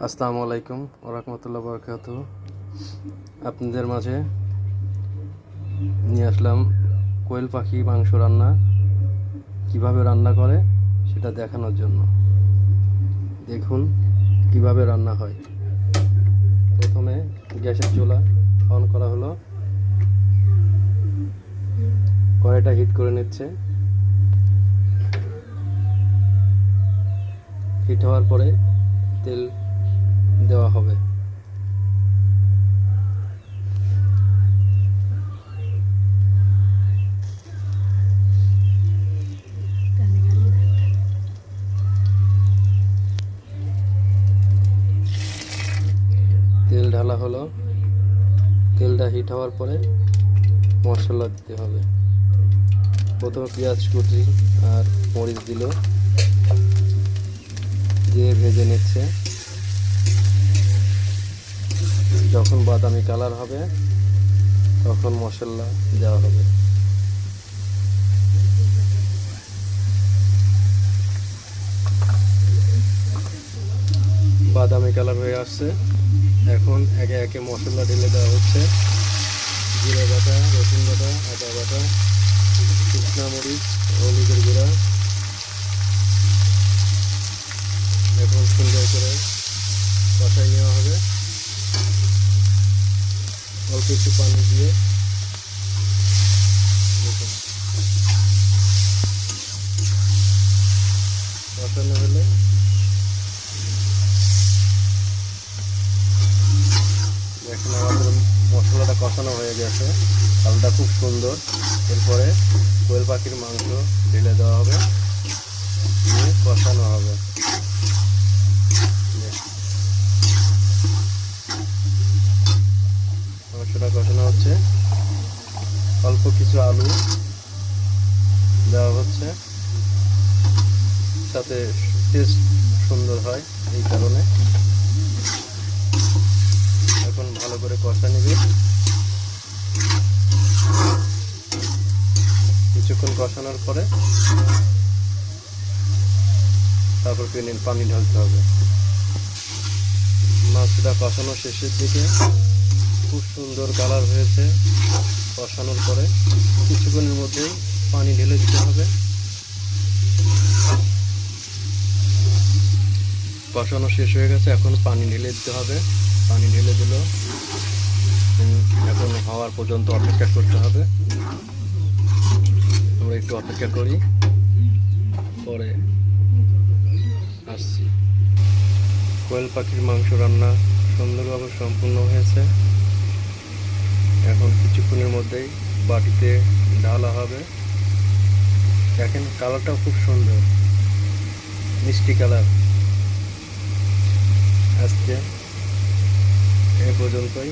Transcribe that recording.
আসসালামু আলাইকুম ওয়া রাহমাতুল্লাহি ওয়া বারাকাতুহু। আপনাদের মাঝে নিয়ে আসলাম কোয়েল পাখি মাংস রান্না কিভাবে রান্না করে সেটা দেখানোর জন্য। দেখুন কিভাবে রান্না হয়। প্রথমে গ্যাসের চুলা অন করা হলো, কড়াইটা হিট করে নিচ্ছে। হিট হওয়ার পরে তেল দেওয়া হবে। তেল ঢালা হলো, তেলটা হিট হওয়ার পরে মশলা দিতে হবে। প্রথমে পেঁয়াজ কুচি আর মরিচ দিল, দিয়ে ভেজে নিচ্ছে। যখন বাদামি কালার হবে তখন মশলা দেওয়া হবে। বাদামি কালার হয়ে আসছে, এখন একে একে মশলা ঢেলে দেওয়া হচ্ছে। জিরে বাটা, রসুন বাটা, আদা বাটা, শুকনা মরিচ, হলুদের গুঁড়া। এখন সুন্দর করে কষাই নেওয়া হবে। অল্প একটু পানি দিয়ে কষানো হলে দেখেন আমাদের মশলাটা কষানো হয়ে গেছে, কালারটা খুব সুন্দর। এরপরে কোয়েল পাখির মাংস ঢেলে দেওয়া হবে, দিয়ে কষানো হবে। মাংসটা কষানো হচ্ছে, অল্প কিছু আলু দেওয়া হচ্ছে, সাথে টেস্ট সুন্দর হয় এই কারণে। এখন ভালো করে কষা নিবে। কিছুক্ষণ কষানোর পরে তারপর পানি ঢালতে হবে। মাছটা কষানো শেষের দিকে খুব সুন্দর কালার হয়েছে। কষানোর পরে কিছুক্ষণের মধ্যেই পানি ঢেলে দিতে হবে। কষানো শেষ হয়ে গেছে, এখন পানি ঢেলে দিতে হবে। পানি ঢেলে দিল, এখন হওয়ার পর্যন্ত অপেক্ষা করতে হবে। আমরা একটু অপেক্ষা করি, পরে আসছি। কোয়েল পাখির মাংস রান্না সুন্দরভাবে সম্পূর্ণ হয়েছে। এখন কিছুক্ষণের মধ্যেই বাটিতে ঢালা হবে। দেখেন কালারটাও খুব সুন্দর, মিষ্টি কালার। আজকে এ পর্যন্তই।